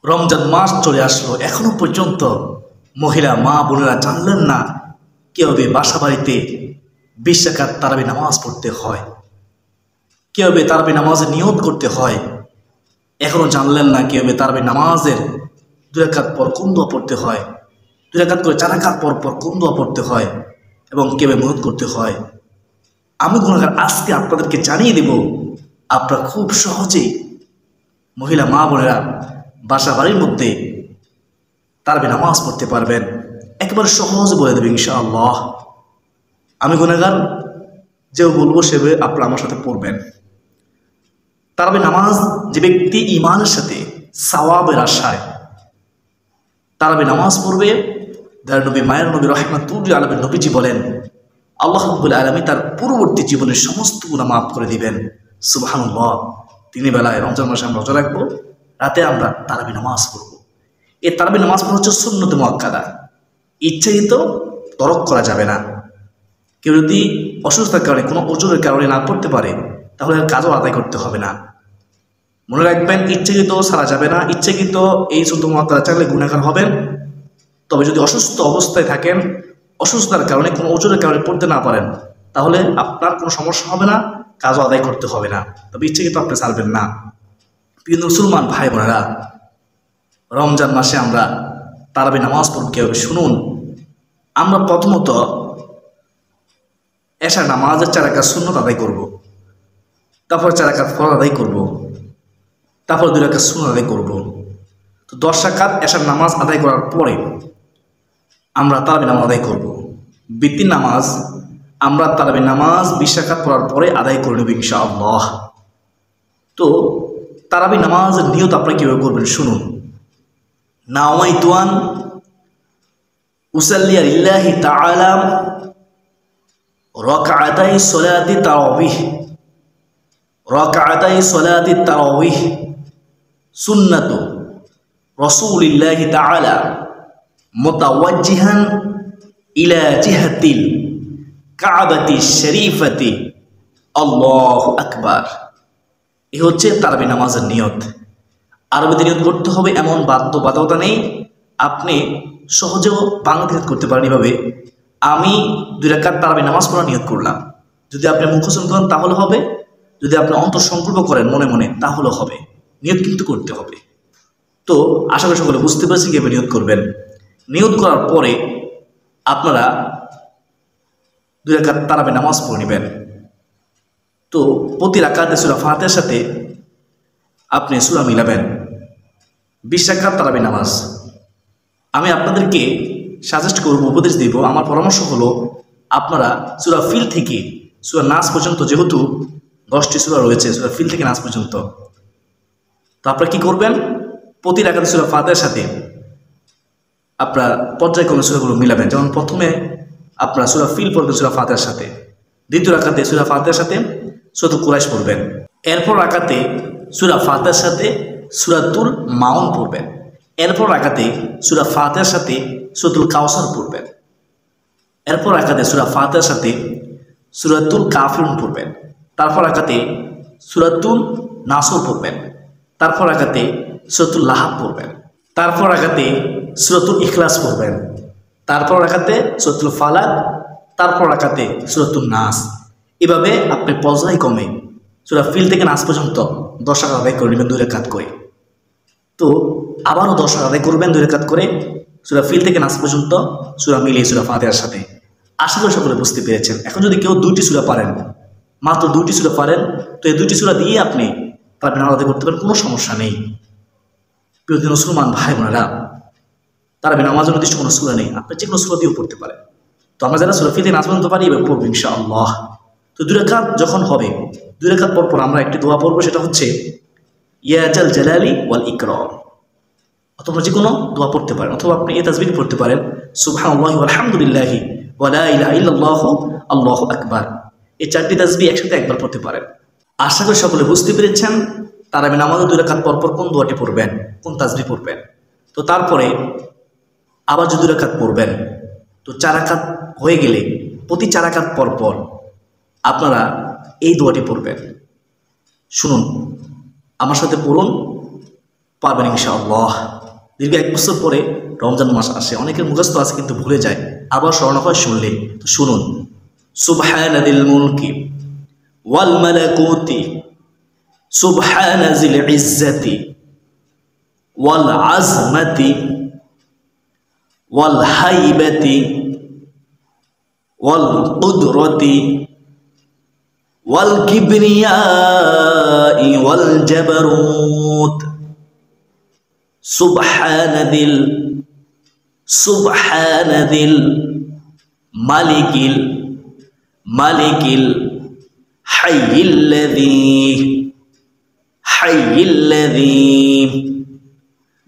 রমজান মাস চলে আসলো, এখনো পর্যন্ত মহিলা মা বোনেরা জানলেন না কিভাবে বাসা বাড়িতে 20 রাকাত তারাবি নামাজ পড়তে হয়, কিভাবে তারাবি নামাজের নিয়ত করতে হয়। এখনো জানলেন না কিভাবে তারাবি নামাজের 2 রাকাত পর কোন দোয়া পড়তে হয়, 2 রাকাত করে 4 রাকাত পর পর কোন দোয়া পড়তে হয় এবং কিভাবে নিয়ত করতে হয়। আমি গুনাহগার আজকে আপনাদেরকে জানিয়ে দেব। আপনারা খুব সহজেই মহিলা মা বোনেরা বাসা বাড়ির মধ্যে তারাবি নামাজ পড়তে পারবেন। একেবারে সহজ বলে দেবে ইনশাআল্লাহ। আমি গুনাহগার যেও বলবো সেভাবে আপনারা আমার সাথে পড়বেন। তারাবি নামাজ যে ব্যক্তি ঈমানের সাথে সওয়াবের আশায় তারাবি নামাজ পড়বে, দয়ার নবী মায়ের নবী রাহমাতুল আলামিন নবীজি বলেন আল্লাহ রাব্বুল আলামিন তার পূর্ববর্তী জীবনের সমস্ত গুনাহ মাফ করে দিবেন। সুবহানাল্লাহ। দিনের বেলায় রমজান মাসে আমরা রোজা রাখবো, রাতে আমরা তারাবি নামাজ পড়ব। এই তারাবি নামাজ পড়া হচ্ছে সুন্নত মুআক্কাদা, ইচ্ছাকৃত তরক করা যাবে না। কেউ যদি অসুস্থতার কারণে কোনো ওজোরের কারণে না পড়তে পারে তাহলে কাজও আদায় করতে হবে না। মনে রাখবেন, ইচ্ছাকৃত ছাড়া যাবে না। ইচ্ছাকৃত এই সুন্নত মুআক্কাদা চাইলে গুনাহগার হবেন। তবে যদি অসুস্থ অবস্থায় থাকেন, অসুস্থতার কারণে কোনো ওজোরের কারণে পড়তে না পারেন, তাহলে আপনার কোনো সমস্যা হবে না, কাজও আদায় করতে হবে না। তবে ইচ্ছাকৃত আপনি ছাড়বেন না। কিন্তু মুসলমান ভাই বোনেরা, রমজান মাসে আমরা তারাবি নামাজ পড়ব কিভাবে শুনুন। আমরা প্রথমত এশার নামাজের 4 রাকাত সুন্নত আদায় করব, তারপর 4 রাকাত ফরজ আদায় করব, তারপর 2 রাকাত সুন্নত আদায় করব। তো 10 রাকাত এশার নামাজ আদায় করার পরে আমরা তারাবি নামাজ আদায় করব। বিতির নামাজ আমরা তারাবি নামাজ 20 রাকাত পড়ার পরে আদায় করে নেব ইনশাআল্লাহ। তো তারাবি নামাজের নিয়ত আপনারা কীভাবে করবেন শুনুন। নাওয়াইতু আন উসাল্লিয়া লিল্লাহি তাআলা রাকাআতাই সলাতি তারাবিহ, রাকাআতাই সলাতি তারাবিহ সুন্নাতু রাসূলিল্লাহি তাআলা মুতাওয়াজ্জিহান ইলা জিহাতিল কাবাতি শরীফাতি আল্লাহু আকবার। এ হচ্ছে তারাবি নামাজের নিয়ত। আরবিতে নিয়ত করতে হবে এমন বাধ্যবাধকতা নেই, আপনি সহজেও বাংলাতে নিয়ত করতে পারেন। এভাবে আমি 2 রাকাত তারাবি নামাজ পড়ার নিয়ত করলাম। যদি আপনি মুখস্থ করেন তাহলে হবে, যদি আপনি অন্তঃসংকল্প করেন মনে মনে তাহলে হবে। নিয়ত কিন্তু করতে হবে। তো আশা করি সকলে বুঝতে পারছি কীভাবে নিয়ত করবেন। নিয়ত করার পরে আপনারা 2 রাকাত তারাবি নামাজ পড়ে নেবেন। তো প্রতি রাকাতে সূরা ফাতিহার সাথে আপনি সূরা মিলাবেন। 20 রাকাত তারাবি নামাজ। আমি আপনাদেরকে সাজেস্ট করব, উপদেশ দিব, আমার পরামর্শ হলো আপনারা সূরা ফিল থেকে সূরা নাস পর্যন্ত, যেহেতু 10টি সূরা রয়েছে, সূরা ফিল থেকে নাস পর্যন্ত, তো আপনারা কী করবেন, প্রতি রাকাতে সূরা ফাতিহার সাথে আপনার পর্যায়ক্রমে সূরাগুলো মিলাবেন। যেমন প্রথমে আপনারা সূরা ফিল পড়বেন সূরা ফাতিহার সাথে, দ্বিতীয় রাকাতে সূরা ফাতিহার সাথে সূরাতুল কুরাইশ পড়বেন, এরপর রাকাতে সূরা ফাতিহার সাথে সূরাতুল মাউন পড়বেন, এরপর রাকাতে সূরা ফাতিহার সাথে সূরাতুল কাউসার পড়বেন, এরপর রাকাতে সূরা ফাতিহার সাথে সূরাতুল কাফিরুন পড়বেন, তারপর রাকাতে সূরাতুল নাসর পড়বেন, তারপর রাকাতে সূরাতুল লাহাব পড়বেন, তারপর রাকাতে সূরাতুল ইখলাস পড়বেন, তারপর রাকাতে সূরাতুল ফালাক, তারপর রাকাতে সূরাতুল নাস। এভাবে আপনি পর্যায়ক্রমে সূরা ফিল থেকে নাস পর্যন্ত 10 রাকাত আদায় করে নেবেন 2 রাকাত করে। তো আবারও 10 রাকাত আদায় করবেন 2 রাকাত করে, সূরা ফিল থেকে নাস পর্যন্ত সূরা মিলিয়ে সূরা ফাতিহার সাথে। আশা করি সকলে বুঝতে পেরেছেন। এখন যদি কেউ 2টি সূরা পারেন, মাত্র 2টি সূরা পারেন, তো এই 2টি সূরা দিয়ে আপনি তারাবি নামাজ আদায় করতে পারেন, কোনো সমস্যা নেই। প্রিয় মুসলমান ভাই বোনেরা, তারাবি নামাজের নির্দিষ্ট কোনো সূরা নেই, আপনি যে কোনো সূরা দিয়েও পড়তে পারেন। তো আমরা যারা সূরা ফিল থেকে নাস পর্যন্ত পারি এবার পড়ব ইনশাআল্লাহ। তো 2 রাকাত যখন হবে, 2 রাকাত পর পর আমরা একটি দোয়া পড়বো, সেটা হচ্ছে ইয়া জাল জালালি ওয়াল ইকরাম। অথবা যে কোনো দোয়া পড়তে পারেন, অথবা আপনি এই তাসবিহ পড়তে পারেন সুবহানাল্লাহি ওয়া আলহামদুলিল্লাহি ওয়া লা ইলাহা ইল্লাল্লাহু আল্লাহু আকবার। এই 4টি তাসবিহ একসাথে একবার পড়তে পারেন। আশা করি সকলে বুঝতে পেরেছেন তারাবি নামাজে 2 রাকাত পর পর কোন দোয়াটি পড়বেন, কোন তাসবিহ পড়বেন। তো তারপরে আবার যে 2 রাকাত পড়বেন, তো 4 রাকাত হয়ে গেলে প্রতি 4 রাকাত পর পর আপনারা এই দোয়াটি পড়বেন। শুনুন, আমার সাথে পড়ুন। পারবেন ইনশাআল্লাহ। দীর্ঘ 1 বছর পরে রমজান মাস আসে, অনেকের মুখস্থ আছে কিন্তু ভুলে যায়, আবার স্মরণ হয় শুনলে। তো শুনুন, সুবহানাদিল মুলকি ওয়াল মালাকুতি সুবহানাজিল ইজ্জাতি ওয়াল আজমাতি ওয়াল হাইবাতি ওয়াল কুদরতি ওয়াল কিবরিয়াই ওয়াল জাবারুত। সুবহানাদিল মালিকিল হাইয়িল্লাযী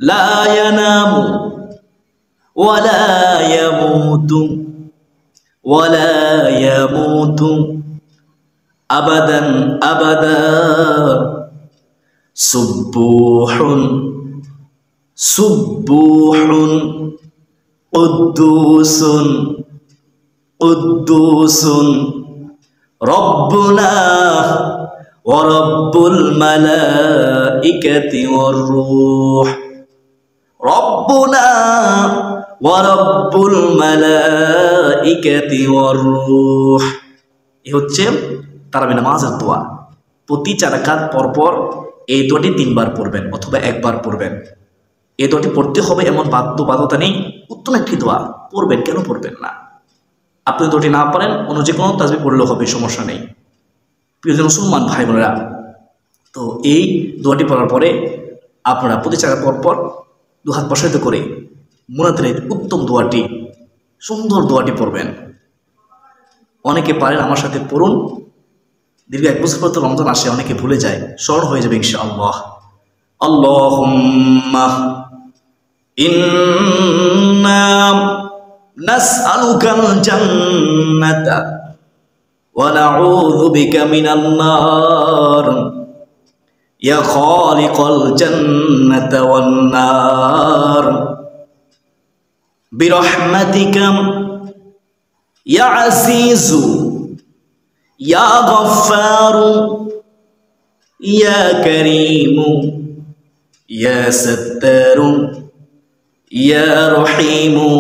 লা ইয়ানামু ওয়ালা ইয়ামুতু আবাদান আবাদা। সুব্বুহুন কুদ্দুসুন রব্বুনা ওয়া রব্বুল মালাইকাতি ওয়ার রূহ। রব্বুনা ওয়া রব্বুল মালাইকাতি ওয়ার রূহ। এই হচ্ছে তারাবি নামাজের দোয়া। প্রতি 4 রাকাত পরপর এই দোয়াটি 3 বার পড়বেন অথবা 1 বার পড়বেন। এই দোয়াটি পড়তে হবে এমন বাধ্যবাধকতা নেই, উত্তম একটি দোয়া পড়বেন, কেন পড়বেন না? আপনি দোয়াটি না পারেন অন্য যে কোনো তাসবিহ পড়লেও হবে, সমস্যা নেই। প্রিয় মুসলমান ভাই বোনেরা, তো এই দোয়াটি পড়ার পরে আপনারা প্রতি 4 রাকাত পরপর 2 হাত প্রসারিত করে মুনাতের উত্তম দোয়াটি, সুন্দর দোয়াটি পড়বেন। অনেকে পারেন, আমার সাথে পড়ুন। দীর্ঘ 1 বছর পর তো রমজান আসে, অনেকে ভুলে যায়, স্মরণ হয়ে যাবে ইনশাআল্লাহ। আল্লাহুম্মা ইন্না নাসআলুকাল জান্নাতা ওয়া নাউযু বিকা মিনান নার ইয়া খালিকাল জান্নাতা ওয়ান নার বিরহমাতিকা ইয়া আজিজু ইয়া গফফারু ইয়া কারীমু ইয়া সাত্তারু ইয়া রহিমু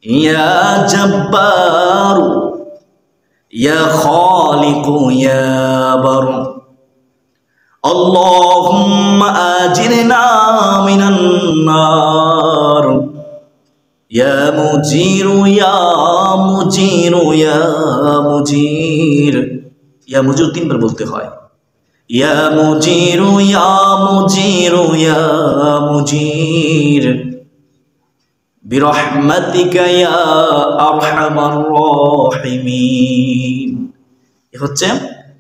ইয়া জব্বারু ইয়া খালিকু ইয়া বারু। আল্লাহুম্মা আজিরনা মিনান নার ইয়া মুজিরু ইয়া মুজিরু ইয়া মুজির। ইয়া মুজির 3 বার বলতে হয়। ইয়া মুজিরু ইয়া মুজিরু ইয়া মুজির বিরহমাতিকা ইয়া আরহামার রাহিমিন। এ হচ্ছে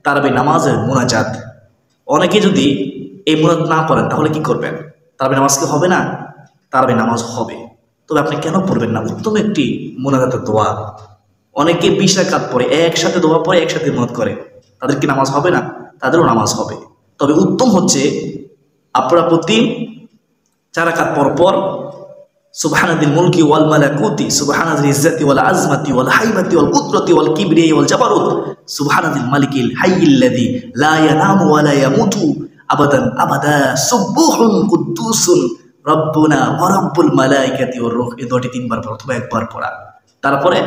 তারাবি নামাজের মুনাজাত। অনেকে যদি এই মুনাজাত না পড়েন তাহলে কি করবেন? তারাবি নামাজ কি হবে না? তারাবি নামাজ হবে, তবে আপনি কেন পড়বেন না? উত্তম একটি মুনাজাতের দোয়া। অনেকে 20 রাকাত পড়ে, একসাথে দোয়া পড়ে, একসাথে মুনাজাত করে, তাদের কি নামাজ হবে না? তাদেরও নামাজ হবে। তবে উত্তম হচ্ছে আপনারা প্রতি 4 রাকাত পরপর সুবহানাদিল মুলকি ওয়াল মালাকুতি সুবহানাজিল ইজ্জাতি ওয়াল আজমাতি ওয়াল হাইবাতি ওয়াল কুদরতি ওয়াল কিবরিয়াই ওয়াল জাবারুত সুবহানাদিল মালিকিল হাইয়িল্লাযী লা ইয়ানামু ওয়া লা ইয়ামুতু আবাদান আবাদা সুবহুন কুদ্দুসুন রব্বুনা ওয়া রব্বুল মালাইকাতি ওয়ার রূহ। এই দোয়াটি 3 বার পড়া অথবা 1 বার পড়া, তারপরে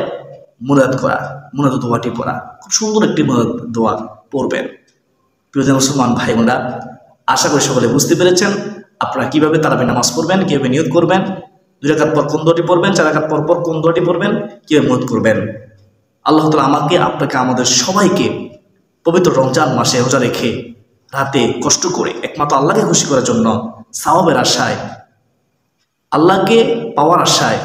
মুনাজাত করা, মুনাজাত দোয়াটি পড়া। খুব সুন্দর একটি মুনাজাত দোয়া পড়বেন। প্রিয় মুসলমান ভাই বোনেরা, আশা করি সকলে বুঝতে পেরেছেন আপনারা কিভাবে তারাবি নামাজ পড়বেন, কিভাবে নিয়ত করবেন, 2 রাকাত পর কোন দোয়াটি পড়বেন, 4 রাকাত পর পর কোন দোয়াটি পড়বেন, কিভাবে নিয়ত করবেন। আল্লাহ তাআলা আমাকে, আপনাকে, আমাদের সবাইকে পবিত্র রমজান মাসে রোজা রেখে রাতে কষ্ট করে একমাত্র আল্লাহকে খুশি করার জন্য, সওয়াবের আশায়, আল্লাহকে পাওয়ার আশায়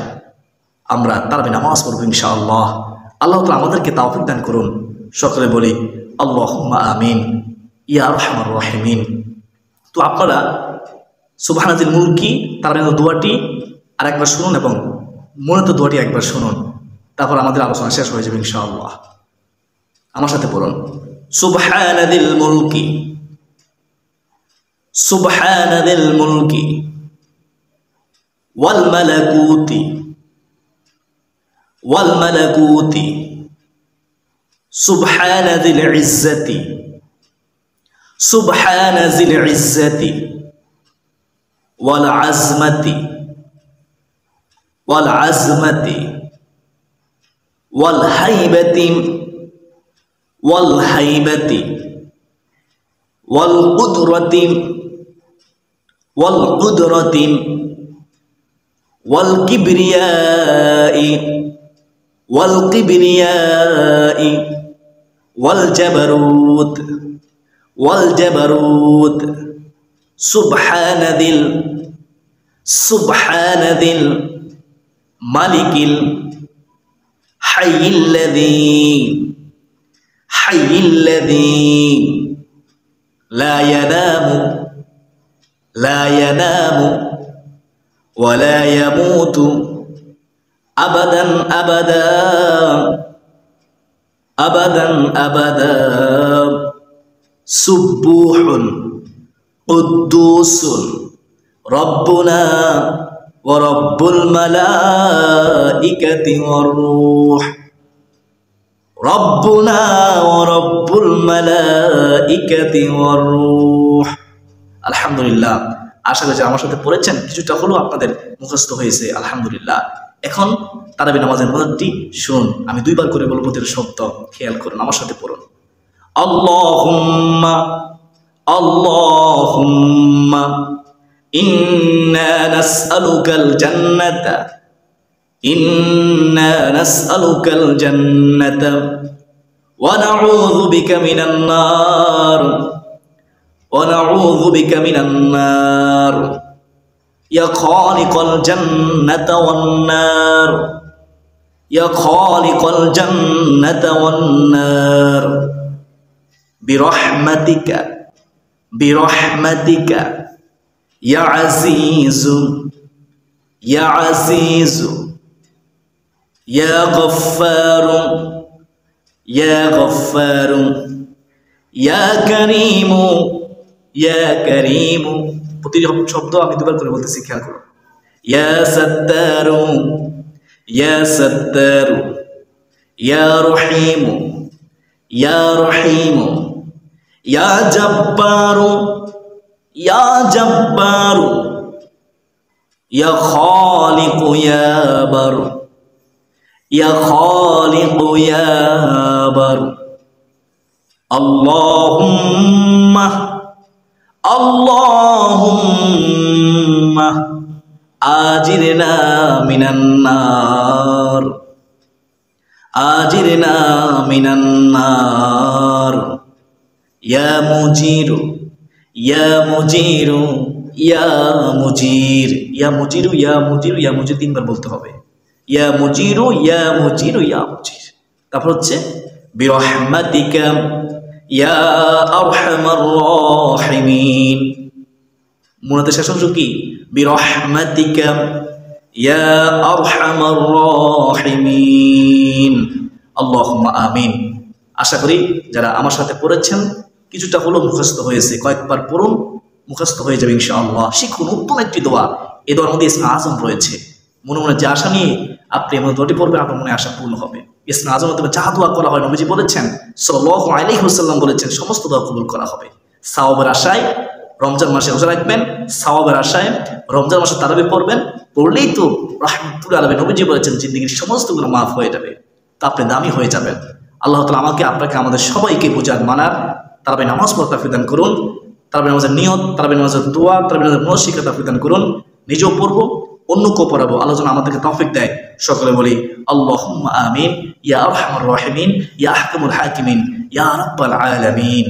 আমরা তারাবি নামাজ পড়ব ইনশাআল্লাহ। আল্লাহ তাআলা আমাদেরকে তৌফিক দান করুন। সকলে বলি আল্লাহুম্মা আমিন ইয়া আরহামার রাহিমিন। তো আপনারা সুবহানাজিল মুলকি তারাবি দোয়াটি আরেকবার শুনুন এবং মুনাজাত দোয়াটি একবার শুনুন, তারপর আমাদের আলোচনা শেষ হয়ে যাবে ইনশাআল্লাহ। আমার সাথে বলুন সুবহানাদিল মুলকি সুবহানাদিল মুলকি ওয়াল মালাকুতি সুবহানাদিল ইজ্জাতি ওয়াল আজমাতি ওয়াল আজমাতি ওয়াল হাইবাতি ওয়াল হাইবাতি ওয়াল কুদরতি ওয়াল কুদরতি ওয়াল কিবরিয়াই ওয়াল কিবরিয়াই ওয়াল জাবারুত ওয়াল জাবারুত সুবহানাদিল সুবহানাদিল মালিকিল হাইয়িল্লাযী লা ইয়ানামু ওয়া লা ইয়ামুতু আবাদান আবাদা আবাদান আবাদা সুবুহুন কুদ্দুসুন রব্বুনা ওয়া রব্বুল মালাইকাতি ওয়ার রূহ রব্বুনা ওয়া রব্বুল মালাইকাতি ওয়ার রূহ। আলহামদুলিল্লাহ, আশা করি আমার সাথে পড়েছেন, কিছুটা হলেও আপনাদের মুখস্থ হয়েছে আলহামদুলিল্লাহ। এখন তারাবি নামাজের মধ্যে শুনুন, আমি দুইবার করে বলবো, প্রতিটা শব্দ খেয়াল করুন, আমার সাথে পড়ুন। আল্লাহুম্মা আল্লাহুম্মা ইন্না নাসআলুকাল জান্নাতা ইন্না নাসআলুকাল জান্নাতা ওয়া নাউযু বিকা মিনান নার ওয়া নাউযু বিকা মিনান নার ইয়া খালিকাল জান্নাতা ওয়ান নার ইয়া খালিকাল জান্নাতা ওয়ান নার বিরহমাতিকা বিরহমাতিকা ইয়া আজিজু ইয়া আজিজু ইয়া গফফারু ইয়া গফফারু ইয়া কারীমু ইয়া কারীমু। প্রতিটি শব্দ আমি দুবার করে বলতেছি, খেয়াল করুন। ইয়া সাত্তারু ইয়া সাত্তারু ইয়া রহিমু ইয়া রহিমু ইয়া জব্বারু ইয়া জব্বারু ইয়া খালিকু ইয়া বারু ইয়া খালিকু ইয়া বারু। আল্লাহুম্মা আল্লাহুম্মা আজিরনা মিনান নার আজিরনা মিনান নার ইয়া মুজিরু ইয়া মুজিরু ইয়া মুজির ইয়া মুজিরু ইয়া মুজিরু ইয়া মুজির তিনবার বলতে হবে। ইয়া মুজিরু ইয়া মুজিরু ইয়া মুজির। তারপর হচ্ছে বিরহমাতিকা ইয়া আরহামার রাহিমিন। মুনাতে শেষ অংশ কি? বিরহমাতিকা ইয়া আরহামার রাহিমিন। আল্লাহুম্মা আমিন। আশা করি যারা আমার সাথে পড়েছেন কিছুটা হলো মুখস্থ হয়েছে, কয়েকবার পড়ুন, মুখস্থ হয়ে যাবে ইনশাআল্লাহ। শিখুন, উত্তম একটি দোয়া। এই দোয়ার মধ্যে ইসমে আজম রয়েছে। মনে মনে যে আশা নিয়ে আপনি এমন দোয়াটি পড়বেন, আপনার মনে আশা পূর্ণ হবে। ইসমে আজম যা দোয়া করা হয়, নবীজি বলেছেন, সাল্লাল্লাহু আলাইহি ওয়াসাল্লাম বলেছেন, সমস্ত দোয়া কবুল করা হবে। সাওয়াবের আশায় রমজান মাসে রোজা রাখবেন, সাওয়াবের আশায় রমজান মাসে তারাবি পড়বেন, পড়লেই তো রাহমাতুল আলামিন নবীজি বলেছেন জিন্দেগির সমস্ত গুলো মাফ হয়ে যাবে, তা আপনি দামি হয়ে যাবেন। আল্লাহ তাআলা আমাকে, আপনাকে, আমাদের সবাইকে বুঝার মানার তারাবি নামাজ পড়তে তৌফিক দান করুন। তারাবি নামাজের নিয়ত, তারাবি নামাজের দোয়া, তারাবি নামাজের মনসিকা তৌফিক দান করুন। নিজেও পড়বো, অন্যকেও পড়াবো। আল্লাহ যেন আমাদেরকে তৌফিক দেয়। সকলে বলি আল্লাহুম্মা আমিন ইয়া আরহামার রাহিমিন ইয়া আহকামুল হাকিমিন ইয়া রাব্বাল আলামিন।